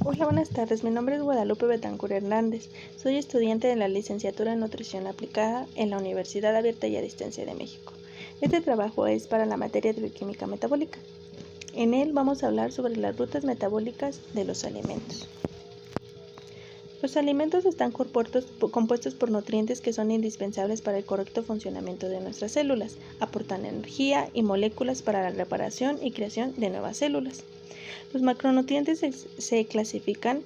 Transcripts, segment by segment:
Hola, buenas tardes. Mi nombre es Guadalupe Betancur Hernández. Soy estudiante de la licenciatura en Nutrición Aplicada en la Universidad Abierta y a Distancia de México. Este trabajo es para la materia de bioquímica metabólica. En él vamos a hablar sobre las rutas metabólicas de los alimentos. Los alimentos están compuestos por nutrientes que son indispensables para el correcto funcionamiento de nuestras células, aportan energía y moléculas para la reparación y creación de nuevas células. Los macronutrientes se clasifican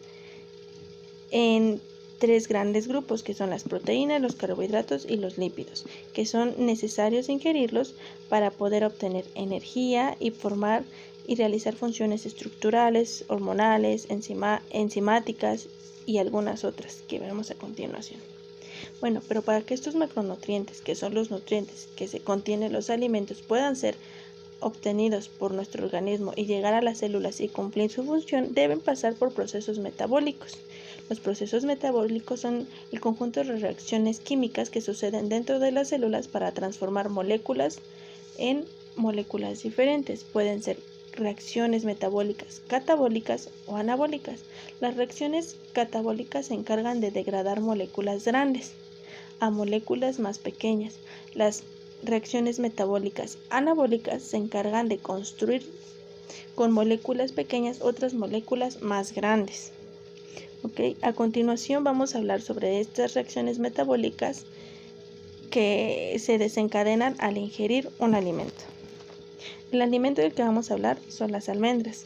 en tres grandes grupos, que son las proteínas, los carbohidratos y los lípidos, que son necesarios ingerirlos para poder obtener energía y formar y realizar funciones estructurales, hormonales, enzimáticas y algunas otras que veremos a continuación. Bueno, pero para que estos macronutrientes, que son los nutrientes que se contienen en los alimentos, puedan ser obtenidos por nuestro organismo y llegar a las células y cumplir su función, deben pasar por procesos metabólicos. Los procesos metabólicos son el conjunto de reacciones químicas que suceden dentro de las células para transformar moléculas en moléculas diferentes. Pueden ser reacciones metabólicas catabólicas o anabólicas. Las reacciones catabólicas se encargan de degradar moléculas grandes a moléculas más pequeñas. Las reacciones metabólicas anabólicas se encargan de construir con moléculas pequeñas otras moléculas más grandes. A continuación vamos a hablar sobre estas reacciones metabólicas que se desencadenan al ingerir un alimento. El alimento del que vamos a hablar son las almendras.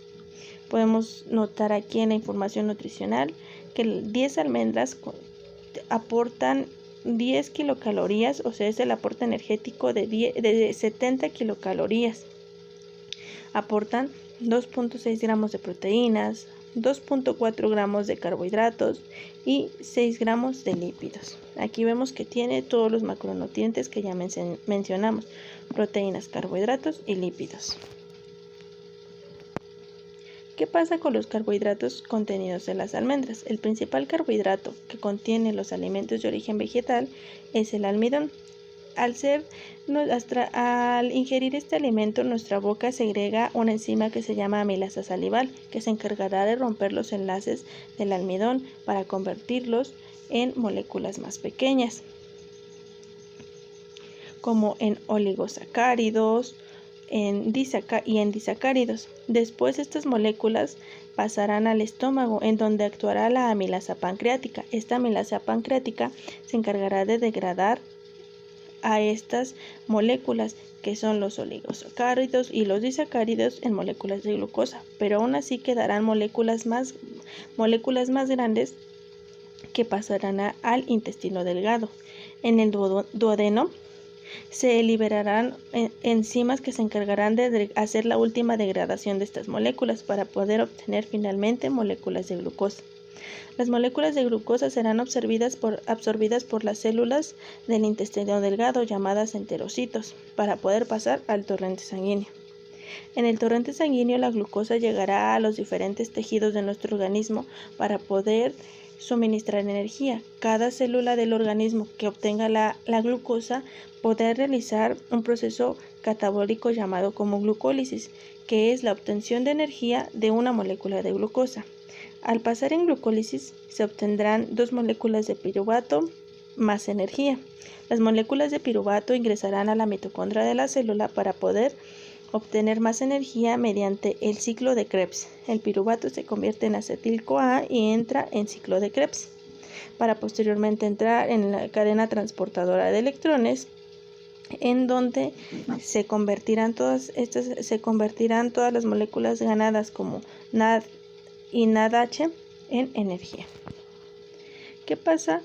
Podemos notar aquí en la información nutricional que 10 almendras aportan 10 kilocalorías, o sea, es el aporte energético de 70 kilocalorías. Aportan 2.6 gramos de proteínas, 2.4 gramos de carbohidratos y 6 gramos de lípidos. Aquí vemos que tiene todos los macronutrientes que ya mencionamos: proteínas, carbohidratos y lípidos. ¿Qué pasa con los carbohidratos contenidos en las almendras? El principal carbohidrato que contienen los alimentos de origen vegetal es el almidón. Al ingerir este alimento, nuestra boca segrega una enzima que se llama amilasa salival, que se encargará de romper los enlaces del almidón para convertirlos en moléculas más pequeñas, como en oligosacáridos y en disacáridos. Después estas moléculas pasarán al estómago, en donde actuará la amilasa pancreática. Esta amilasa pancreática se encargará de degradar a estas moléculas, que son los oligosacáridos y los disacáridos, en moléculas de glucosa, pero aún así quedarán moléculas más grandes que pasarán al intestino delgado. En el duodeno se liberarán enzimas que se encargarán de hacer la última degradación de estas moléculas para poder obtener finalmente moléculas de glucosa. Las moléculas de glucosa serán absorbidas por las células del intestino delgado, llamadas enterocitos, para poder pasar al torrente sanguíneo. En el torrente sanguíneo, la glucosa llegará a los diferentes tejidos de nuestro organismo para poder suministrar energía. Cada célula del organismo que obtenga la glucosa podrá realizar un proceso catabólico llamado como glucólisis, que es la obtención de energía de una molécula de glucosa. Al pasar en glucólisis se obtendrán 2 moléculas de piruvato más energía. Las moléculas de piruvato ingresarán a la mitocondria de la célula para poder obtener más energía mediante el ciclo de Krebs. El piruvato se convierte en acetil-CoA y entra en ciclo de Krebs, para posteriormente entrar en la cadena transportadora de electrones, en donde se convertirán todas las moléculas ganadas como NAD y NADH en energía. ¿Qué pasa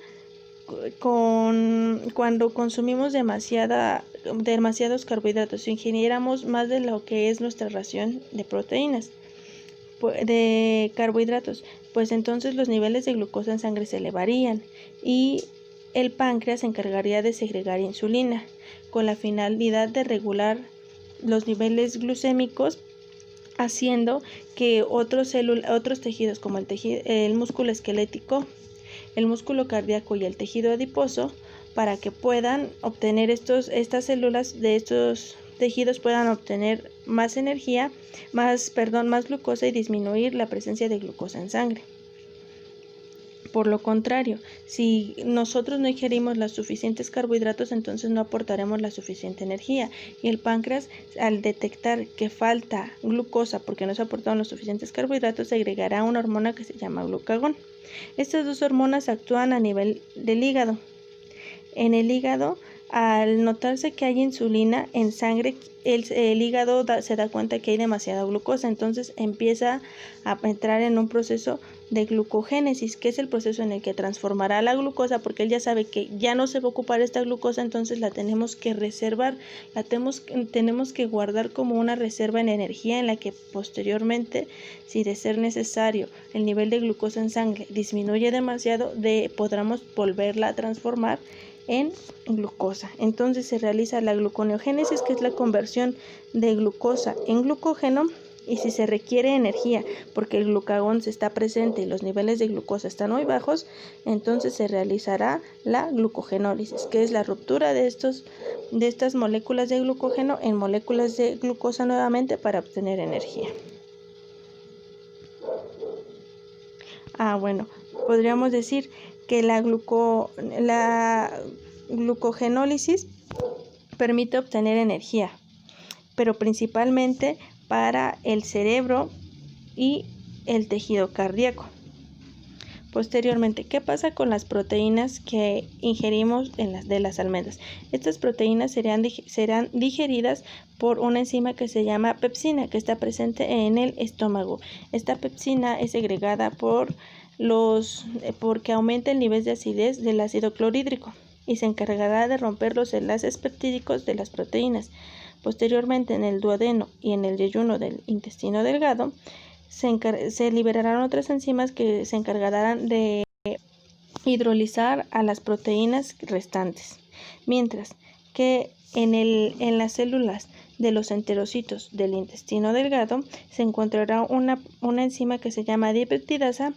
cuando consumimos demasiados carbohidratos? Si ingiriéramos más de lo que es nuestra ración de proteínas, de carbohidratos, pues entonces los niveles de glucosa en sangre se elevarían y el páncreas se encargaría de segregar insulina con la finalidad de regular los niveles glucémicos, haciendo que otros tejidos como el músculo esquelético, el músculo cardíaco y el tejido adiposo, para que puedan obtener estas células de estos tejidos puedan obtener más energía, más glucosa y disminuir la presencia de glucosa en sangre. Por lo contrario, si nosotros no ingerimos los suficientes carbohidratos, entonces no aportaremos la suficiente energía. Y el páncreas, al detectar que falta glucosa porque no se aportaron los suficientes carbohidratos, segregará una hormona que se llama glucagón. Estas dos hormonas actúan a nivel del hígado. En el hígado, al notarse que hay insulina en sangre, el hígado se da cuenta que hay demasiada glucosa, entonces empieza a entrar en un proceso de glucogénesis, que es el proceso en el que transformará la glucosa, porque él ya sabe que ya no se va a ocupar esta glucosa, entonces la tenemos que reservar, tenemos que guardar como una reserva en energía en la que posteriormente, si de ser necesario el nivel de glucosa en sangre disminuye demasiado, podremos volverla a transformar en glucosa. Entonces se realiza la gluconeogénesis, que es la conversión de glucosa en glucógeno, y si se requiere energía porque el glucagón está presente y los niveles de glucosa están muy bajos, entonces se realizará la glucogenólisis, que es la ruptura de estas moléculas de glucógeno en moléculas de glucosa nuevamente para obtener energía. Bueno, podríamos decir que la glucogenólisis permite obtener energía, pero principalmente para el cerebro y el tejido cardíaco. Posteriormente, ¿qué pasa con las proteínas que ingerimos de las almendras? Estas proteínas serán digeridas por una enzima que se llama pepsina, que está presente en el estómago. Esta pepsina es segregada porque aumenta el nivel de acidez del ácido clorhídrico y se encargará de romper los enlaces peptídicos de las proteínas. Posteriormente, en el duodeno y en el yeyuno del intestino delgado, se liberarán otras enzimas que se encargarán de hidrolizar a las proteínas restantes, mientras que en las células de los enterocitos del intestino delgado se encontrará una enzima que se llama dipeptidasa,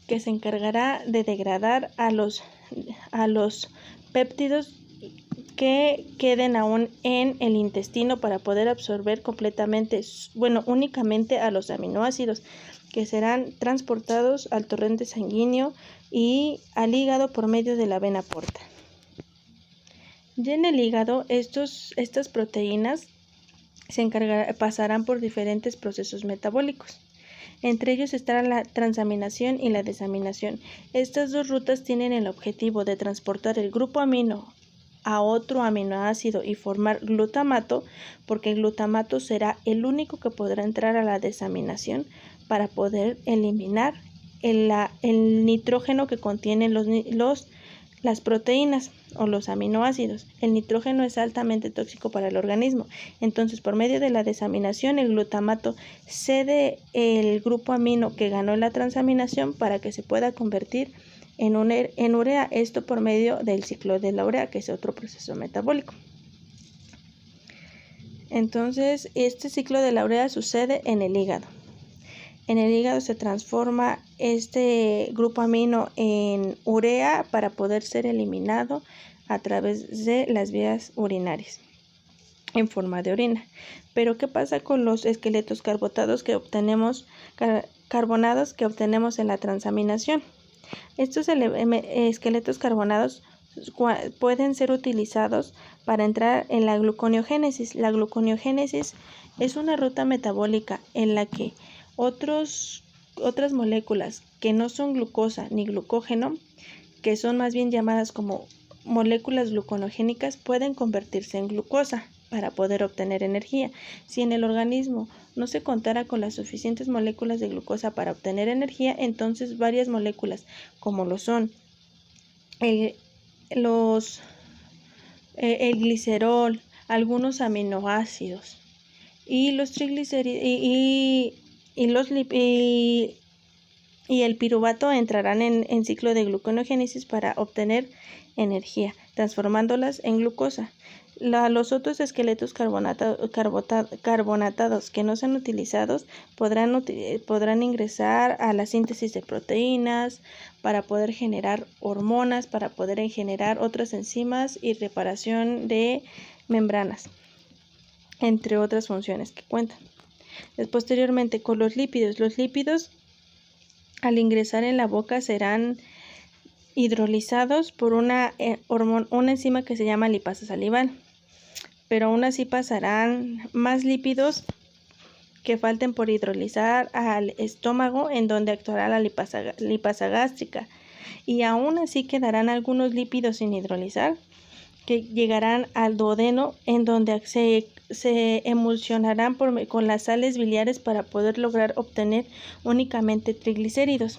que se encargará de degradar a los péptidos que queden aún en el intestino para poder absorber únicamente a los aminoácidos, que serán transportados al torrente sanguíneo y al hígado por medio de la vena porta. Ya en el hígado, estas proteínas pasarán por diferentes procesos metabólicos. Entre ellos estarán la transaminación y la desaminación. Estas dos rutas tienen el objetivo de transportar el grupo amino a otro aminoácido y formar glutamato, porque el glutamato será el único que podrá entrar a la desaminación para poder eliminar el nitrógeno que contienen las proteínas o los aminoácidos. El nitrógeno es altamente tóxico para el organismo, entonces por medio de la desaminación el glutamato cede el grupo amino que ganó en la transaminación para que se pueda convertir en urea, esto por medio del ciclo de la urea, que es otro proceso metabólico. Entonces, este ciclo de la urea sucede en el hígado. En el hígado se transforma este grupo amino en urea para poder ser eliminado a través de las vías urinarias en forma de orina. Pero ¿qué pasa con los esqueletos carbonados que obtenemos en la transaminación? Estos esqueletos carbonados pueden ser utilizados para entrar en la gluconeogénesis. La gluconeogénesis es una ruta metabólica en la que otras moléculas que no son glucosa ni glucógeno, que son más bien llamadas como moléculas gluconogénicas, pueden convertirse en glucosa para poder obtener energía. Si en el organismo no se contara con las suficientes moléculas de glucosa para obtener energía, entonces varias moléculas, como lo son el glicerol, algunos aminoácidos y los triglicéridos y el piruvato entrarán en ciclo de gluconeogénesis para obtener energía, transformándolas en glucosa. Los otros esqueletos carbonatados que no sean utilizados podrán ingresar a la síntesis de proteínas para poder generar hormonas, para poder generar otras enzimas y reparación de membranas. entre otras funciones que cuentan. Posteriormente, con los lípidos. Los lípidos, al ingresar en la boca, serán hidrolizados por una enzima que se llama lipasa salival, pero aún así pasarán más lípidos que falten por hidrolizar al estómago, en donde actuará la lipasa gástrica, y aún así quedarán algunos lípidos sin hidrolizar que llegarán al duodeno, en donde se emulsionarán con las sales biliares para poder lograr obtener únicamente triglicéridos.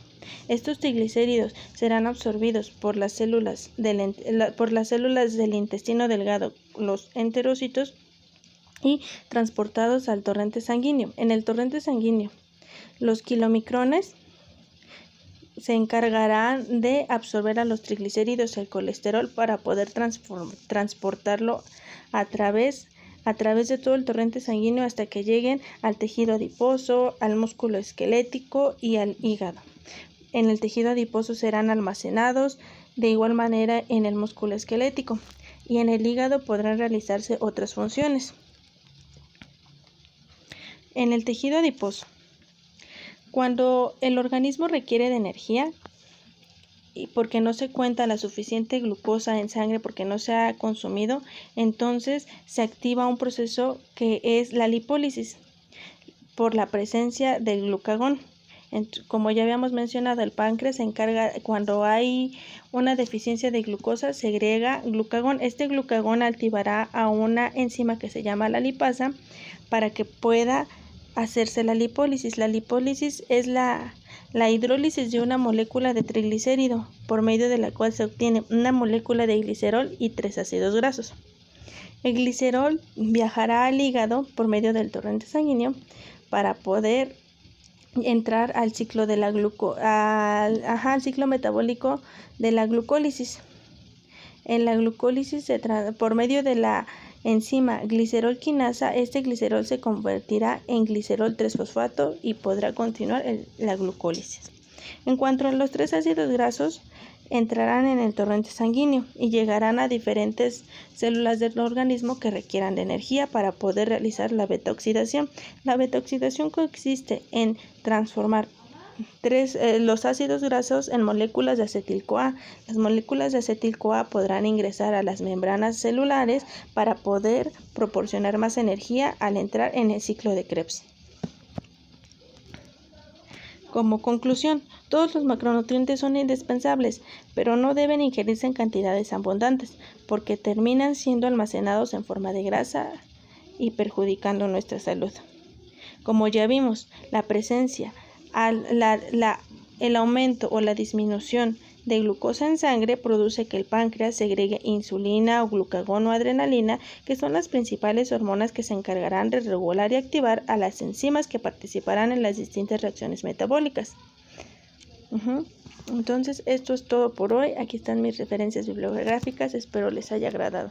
Estos triglicéridos serán absorbidos por las células del intestino delgado, los enterocitos, y transportados al torrente sanguíneo. En el torrente sanguíneo, los kilomicrones se encargarán de absorber a los triglicéridos y el colesterol para poder transportarlo a través de todo el torrente sanguíneo hasta que lleguen al tejido adiposo, al músculo esquelético y al hígado. En el tejido adiposo serán almacenados de igual manera en el músculo esquelético, y en el hígado podrán realizarse otras funciones. En el tejido adiposo, cuando el organismo requiere de energía y porque no se cuenta la suficiente glucosa en sangre porque no se ha consumido, entonces se activa un proceso que es la lipólisis por la presencia del glucagón. Como ya habíamos mencionado, el páncreas se encarga, cuando hay una deficiencia de glucosa, segrega glucagón. Este glucagón activará a una enzima que se llama la lipasa para que pueda hacerse la lipólisis. La lipólisis es la hidrólisis de una molécula de triglicérido, por medio de la cual se obtiene una molécula de glicerol y 3 ácidos grasos. El glicerol viajará al hígado por medio del torrente sanguíneo para poder entrar al ciclo de al ciclo metabólico de la glucólisis. En la glucólisis, por medio de la enzima glicerol quinasa, este glicerol se convertirá en glicerol 3-fosfato y podrá continuar la glucólisis. En cuanto a los 3 ácidos grasos, entrarán en el torrente sanguíneo y llegarán a diferentes células del organismo que requieran de energía para poder realizar la beta-oxidación. La beta-oxidación consiste en transformar los ácidos grasos en moléculas de acetil-CoA. Las moléculas de acetil-CoA podrán ingresar a las membranas celulares para poder proporcionar más energía al entrar en el ciclo de Krebs. Como conclusión, todos los macronutrientes son indispensables, pero no deben ingerirse en cantidades abundantes, porque terminan siendo almacenados en forma de grasa y perjudicando nuestra salud. Como ya vimos, la presencia, el aumento o la disminución de glucosa en sangre produce que el páncreas segregue insulina o glucagón o adrenalina, que son las principales hormonas que se encargarán de regular y activar a las enzimas que participarán en las distintas reacciones metabólicas. Entonces, esto es todo por hoy. Aquí están mis referencias bibliográficas. Espero les haya agradado.